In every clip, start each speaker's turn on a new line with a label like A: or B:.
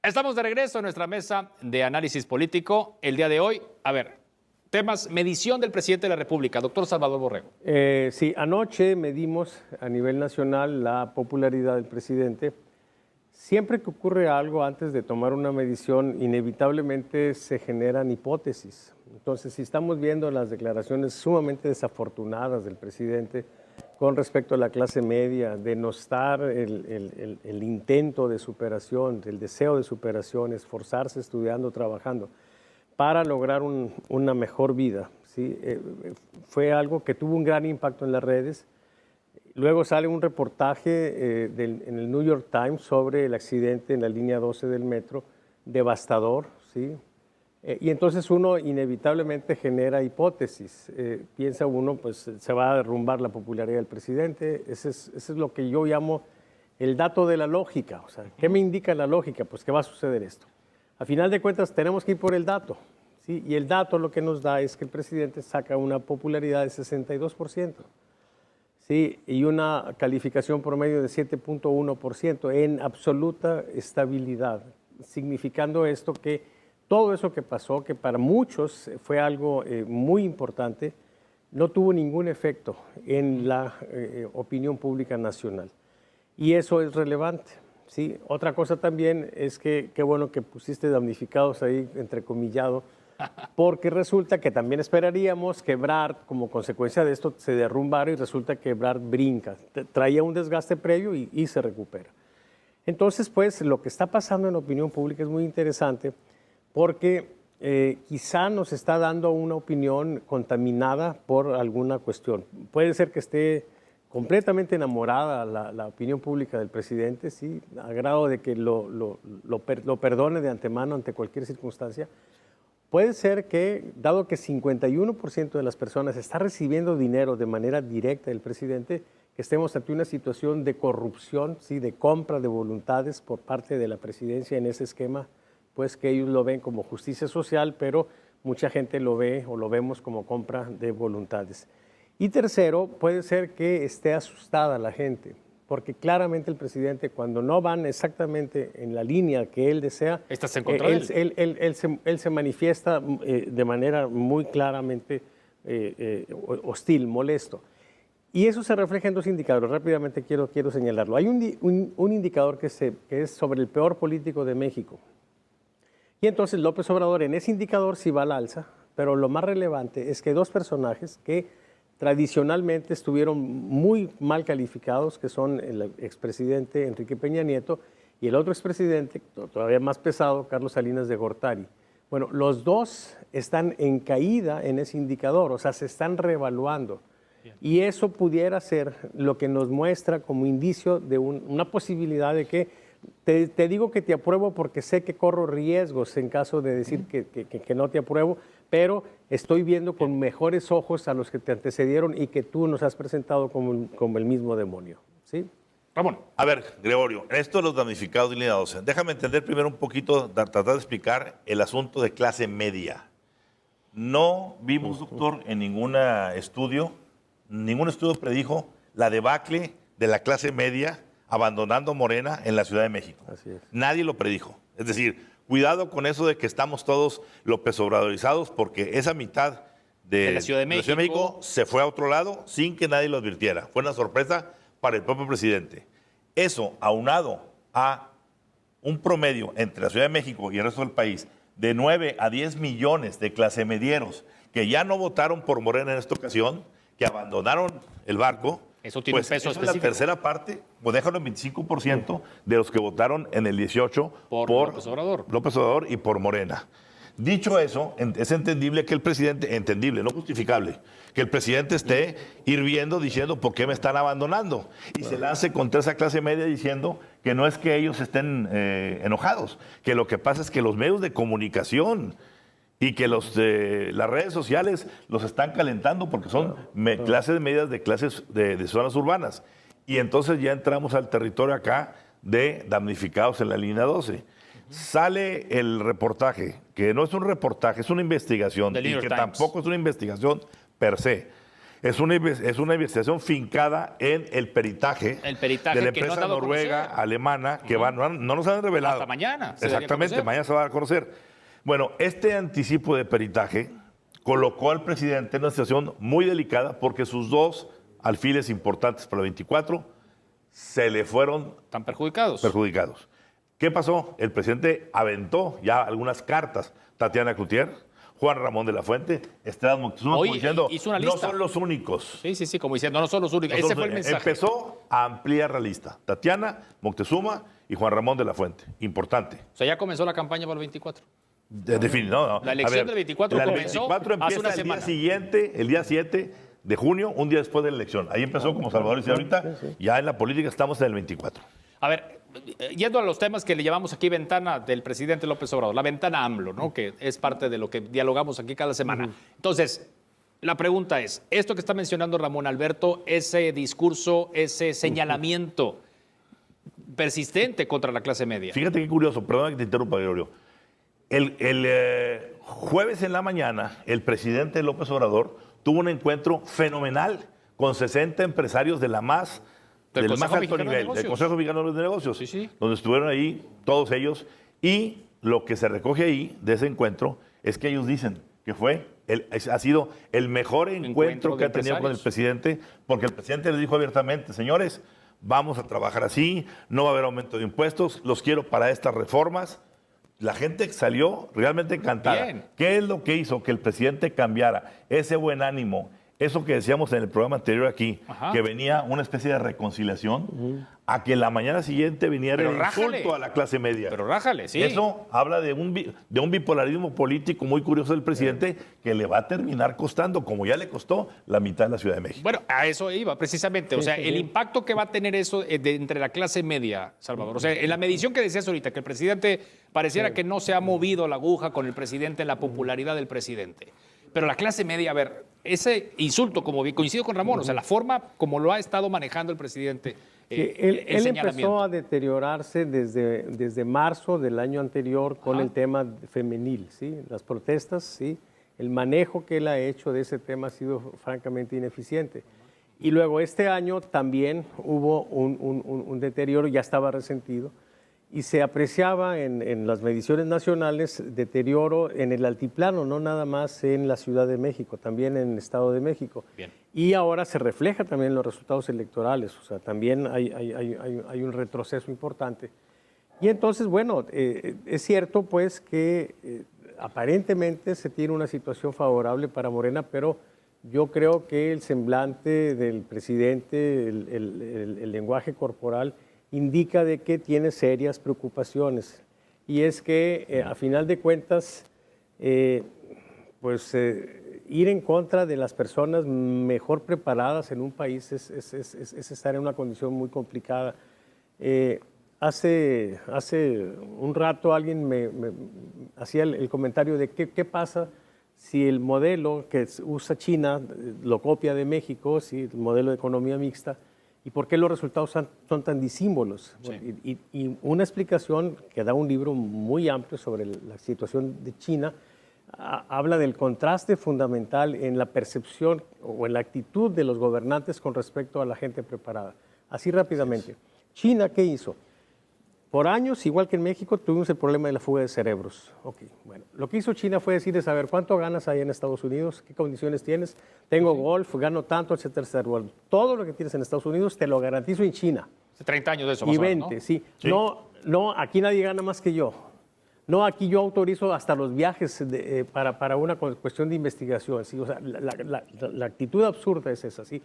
A: Estamos de regreso en nuestra mesa de análisis político. El día de hoy, temas, medición del presidente de la República, doctor Salvador Borrego.
B: Sí, anoche medimos a nivel nacional la popularidad del presidente. Siempre que ocurre algo antes de tomar una medición, inevitablemente se generan hipótesis. Entonces, si estamos viendo las declaraciones sumamente desafortunadas del presidente con respecto a la clase media, denostar el intento de superación, el deseo de superación, esforzarse estudiando, trabajando para lograr una mejor vida, ¿sí? Fue algo que tuvo un gran impacto en las redes. Luego sale un reportaje en el New York Times sobre el accidente en la línea 12 del metro, devastador, ¿sí? Y entonces uno inevitablemente genera hipótesis. Piensa uno, pues se va a derrumbar la popularidad del presidente. Ese es lo que yo llamo el dato de la lógica. O sea, ¿qué me indica la lógica? Pues que va a suceder esto. A final de cuentas tenemos que ir por el dato, ¿sí? Y el dato lo que nos da es que el presidente saca una popularidad de 62%. Sí, y una calificación promedio de 7.1% en absoluta estabilidad, significando esto que todo eso que pasó, que para muchos fue algo muy importante, no tuvo ningún efecto en la opinión pública nacional. Y eso es relevante, ¿sí? Otra cosa también es que qué bueno que pusiste damnificados ahí, entrecomillado, porque resulta que también esperaríamos que Ebrard, como consecuencia de esto, se derrumbara y resulta que Ebrard brinca. Traía un desgaste previo y se recupera. Entonces, pues, lo que está pasando en la opinión pública es muy interesante porque quizá nos está dando una opinión contaminada por alguna cuestión. Puede ser que esté completamente enamorada la opinión pública del presidente, ¿sí? A grado de que lo perdone de antemano ante cualquier circunstancia. Puede ser que, dado que 51% de las personas está recibiendo dinero de manera directa del presidente, que estemos ante una situación de corrupción, ¿sí? De compra de voluntades por parte de la presidencia en ese esquema, pues que ellos lo ven como justicia social, pero mucha gente lo ve o lo vemos como compra de voluntades. Y tercero, puede ser que esté asustada la gente, porque claramente el presidente, cuando no van exactamente en la línea que él desea,
A: ¿Estás en contra de él?
B: Él se manifiesta de manera muy claramente hostil, molesto. Y eso se refleja en dos indicadores. Rápidamente quiero señalarlo. Hay un indicador que es sobre el peor político de México. Y entonces López Obrador en ese indicador sí va al alza, pero lo más relevante es que dos personajes que tradicionalmente estuvieron muy mal calificados, que son el expresidente Enrique Peña Nieto y el otro expresidente, todavía más pesado, Carlos Salinas de Gortari. Bueno, los dos están en caída en ese indicador, o sea, se están reevaluando. Y eso pudiera ser lo que nos muestra como indicio de una posibilidad de que te digo que te apruebo porque sé que corro riesgos en caso de decir que no te apruebo, pero estoy viendo con mejores ojos a los que te antecedieron y que tú nos has presentado como el mismo demonio, ¿sí?
A: Ramón.
C: A ver, Gregorio, esto de los damnificados de línea 12, déjame entender primero un poquito, tratar de explicar el asunto de clase media. No vimos, doctor, en ningún estudio predijo la debacle de la clase media abandonando Morena en la Ciudad de México.
B: Así es.
C: Nadie lo predijo. Es decir, cuidado con eso de que estamos todos López Obradorizados, porque esa mitad de
A: la Ciudad de México
C: se fue a otro lado sin que nadie lo advirtiera. Fue una sorpresa para el propio presidente. Eso, aunado a un promedio entre la Ciudad de México y el resto del país de 9 a 10 millones de clasemedieros que ya no votaron por Morena en esta ocasión, que abandonaron el barco.
A: Eso tiene un peso
C: eso
A: específico.
C: es la tercera parte, pues déjalo en 25% de los que votaron en el 18
A: por López Obrador.
C: López Obrador y por Morena. Dicho eso, es entendible que el presidente, entendible, no justificable, que el presidente esté hirviendo diciendo por qué me están abandonando y se lance contra esa clase media diciendo que no es que ellos estén enojados, que lo que pasa es que los medios de comunicación y que las redes sociales los están calentando porque son clases medias de clases de zonas urbanas. Y entonces ya entramos al territorio acá de damnificados en la línea 12. Sale el reportaje, que no es un reportaje, es una investigación, y que tampoco es una investigación per se. Es una investigación fincada en el peritaje,
A: El peritaje
C: de la
A: que no han
C: empresa
A: dado a
C: noruega,
A: conocer.
C: alemana, que no nos han revelado.
A: Hasta mañana se daría a
C: Exactamente,
A: conocer.
C: mañana se va a conocer. Bueno, este anticipo de peritaje colocó al presidente en una situación muy delicada porque sus dos alfiles importantes para el 24 se le fueron
A: Están perjudicados.
C: perjudicados. ¿Qué pasó? El presidente aventó ya algunas cartas. Tatiana Cloutier, Juan Ramón de la Fuente, Esteban Moctezuma,
A: Hoy
C: como diciendo,
A: hizo una
C: no
A: lista.
C: son los únicos.
A: Sí, como diciendo, no son los únicos. Ese fue el mensaje.
C: Empezó a ampliar la lista. Tatiana, Moctezuma y Juan Ramón de la Fuente. Importante.
A: O sea, ya comenzó la campaña para el 24.
C: No.
A: La elección del 24 comenzó
C: El 24
A: hace
C: empieza
A: una
C: el
A: semana.
C: día siguiente, el día 7 de junio, un día después de la elección. Ahí empezó, como Salvador dice ahorita, ya en la política estamos en el 24.
A: A ver, yendo a los temas que le llamamos aquí ventana del presidente López Obrador, la ventana AMLO, ¿no? Que es parte de lo que dialogamos aquí cada semana. Entonces, la pregunta es, esto que está mencionando Ramón Alberto, ese discurso, ese señalamiento persistente contra la clase media.
C: Fíjate qué curioso, perdona que te interrumpa, Gregorio. El jueves en la mañana, el presidente López Obrador tuvo un encuentro fenomenal con 60 empresarios de la más,
A: Del
C: del más
A: Consejo
C: alto
A: Mexicano de
C: nivel, del
A: Negocios.
C: Consejo Mexicano de Negocios,
A: Sí.
C: donde estuvieron ahí todos ellos. Y lo que se recoge ahí de ese encuentro es que ellos dicen que ha sido el mejor encuentro
A: de
C: que ha tenido con el
A: empresarios.
C: presidente, porque el presidente les dijo abiertamente, señores, vamos a trabajar así, no va a haber aumento de impuestos, los quiero para estas reformas. La gente salió realmente encantada.
A: Bien.
C: ¿Qué es lo que hizo que el presidente cambiara ese buen ánimo? Eso que decíamos en el programa anterior aquí,
A: Ajá.
C: que venía una especie de reconciliación, a que la mañana siguiente viniera
A: Pero
C: el
A: rájale.
C: insulto a la clase media.
A: Pero rájale, sí.
C: Eso habla de un bipolarismo político muy curioso del presidente que le va a terminar costando, como ya le costó, la mitad de la Ciudad de México.
A: Bueno, a eso iba precisamente. O sea, el impacto que va a tener eso entre la clase media, Salvador. O sea, en la medición que decías ahorita, que el presidente pareciera que no se ha movido la aguja con el presidente en la popularidad del presidente. Pero la clase media, a ver, ese insulto, como coincido con Ramón, o sea, la forma como lo ha estado manejando el presidente,
B: Él
A: señalamiento.
B: empezó a deteriorarse desde marzo del año anterior con el tema femenil, ¿sí? Las protestas, ¿sí? El manejo que él ha hecho de ese tema ha sido francamente ineficiente. Y luego este año también hubo un deterioro, ya estaba resentido, y se apreciaba en las mediciones nacionales deterioro en el altiplano, no nada más en la Ciudad de México, también en el Estado de México.
A: Bien.
B: Y ahora se refleja también en los resultados electorales, o sea, también hay un retroceso importante. Y entonces, bueno, es cierto pues que aparentemente se tiene una situación favorable para Morena, pero yo creo que el semblante del presidente, el lenguaje corporal, indica de que tiene serias preocupaciones. Y es que, a final de cuentas, ir en contra de las personas mejor preparadas en un país es estar en una condición muy complicada. Hace un rato alguien me hacía el comentario de qué pasa si el modelo que usa China lo copia de México, si el modelo de economía mixta, y por qué los resultados son tan disímbolos.
A: Sí.
B: Y una explicación que da un libro muy amplio sobre la situación de China habla del contraste fundamental en la percepción o en la actitud de los gobernantes con respecto a la gente preparada. Así rápidamente. China, ¿qué hizo? Por años, igual que en México, tuvimos el problema de la fuga de cerebros. Okay, bueno, lo que hizo China fue decirles, a ver, ¿cuánto ganas ahí en Estados Unidos? ¿Qué condiciones tienes? Tengo golf, gano tanto, etcétera, etcétera. Bueno, todo lo que tienes en Estados Unidos te lo garantizo en China.
A: Hace 30 años de eso.
B: Y
A: más o menos,
B: 20,
A: ¿no?
B: sí.
C: Sí.
B: No, aquí nadie gana más que yo. No, aquí yo autorizo hasta los viajes para una cuestión de investigación. ¿sí? O sea, la actitud absurda es esa. ¿sí?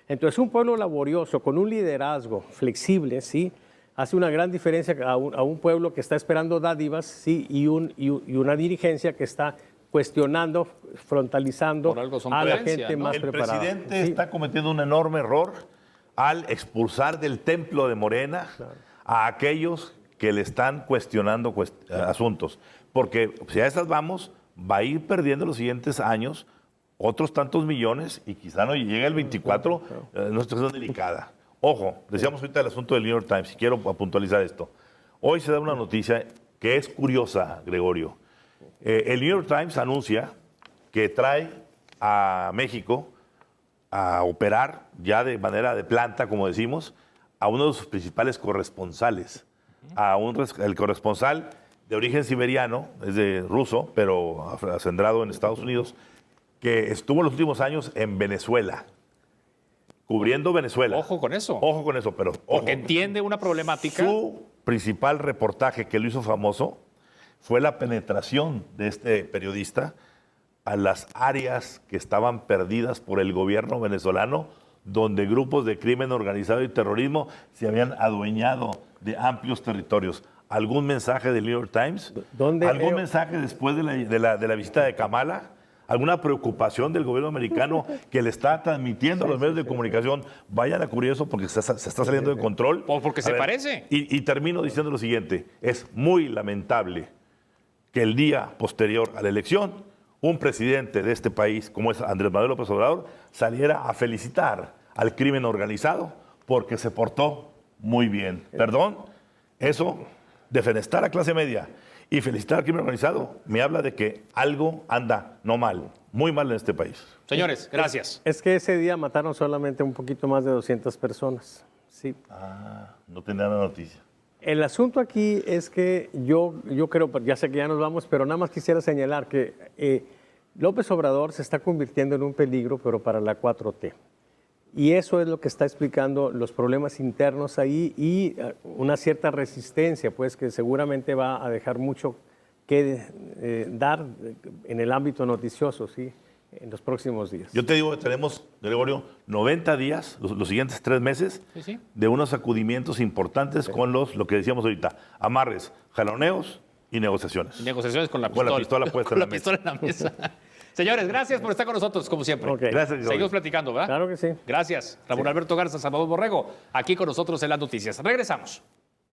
B: Entonces, un pueblo laborioso, con un liderazgo flexible, ¿sí? hace una gran diferencia a un pueblo que está esperando dádivas, ¿sí? y una dirigencia que está cuestionando, frontalizando
A: Por algo son
B: a la
A: potencia,
B: gente
A: ¿no?
B: más
C: El
B: preparada.
C: presidente
B: Sí.
C: está cometiendo un enorme error al expulsar del templo de Morena a aquellos que le están cuestionando asuntos. Porque si a esas vamos, va a ir perdiendo los siguientes años otros tantos millones y quizá no llegue el 24, una situación delicada. Ojo, decíamos ahorita el asunto del New York Times, y quiero puntualizar esto. Hoy se da una noticia que es curiosa, Gregorio. El New York Times anuncia que trae a México a operar ya de manera de planta, como decimos, a uno de sus principales corresponsales. El corresponsal de origen siberiano, es de ruso, pero acendrado en Estados Unidos, que estuvo en los últimos años en Venezuela, cubriendo Venezuela.
A: Ojo con eso.
C: Ojo con eso, pero ojo.
A: Porque entiende una problemática.
C: Su principal reportaje que lo hizo famoso fue la penetración de este periodista a las áreas que estaban perdidas por el gobierno venezolano, donde grupos de crimen organizado y terrorismo se habían adueñado de amplios territorios. ¿Algún mensaje del New York Times? ¿Algún mensaje después de la visita de Kamala? ¿Alguna preocupación del gobierno americano que le está transmitiendo a los medios de comunicación? Vayan a cubrir eso porque se está saliendo de control.
A: Porque se parece.
C: Y termino diciendo lo siguiente. Es muy lamentable que el día posterior a la elección, un presidente de este país, como es Andrés Manuel López Obrador, saliera a felicitar al crimen organizado porque se portó muy bien. Perdón, eso, defenestar a clase media y felicitar al crimen organizado, me habla de que algo anda no mal, muy mal en este país.
A: Señores, gracias.
B: Es que ese día mataron solamente un poquito más de 200 personas. Sí.
C: No tenía la noticia.
B: El asunto aquí es que yo creo, ya sé que ya nos vamos, pero nada más quisiera señalar que López Obrador se está convirtiendo en un peligro, pero para la 4T. Y eso es lo que está explicando los problemas internos ahí y una cierta resistencia, pues que seguramente va a dejar mucho que dar en el ámbito noticioso, ¿sí? En los próximos días.
C: Yo te digo que tenemos, Gregorio, 90 días, los siguientes 3 meses, de unos sacudimientos importantes con lo que decíamos ahorita, amarres, jaloneos y negociaciones.
A: Y negociaciones con la pistola.
C: Con la pistola puesta
A: con
C: en
A: la
C: la
A: pistola en la mesa. Señores, gracias por estar con nosotros, como siempre.
B: Okay.
C: Gracias, Gregorio.
A: Seguimos platicando, ¿verdad?
B: Claro que sí.
A: Gracias. Ramón Alberto Garza, Salvador Borrego, aquí con nosotros en las noticias. Regresamos.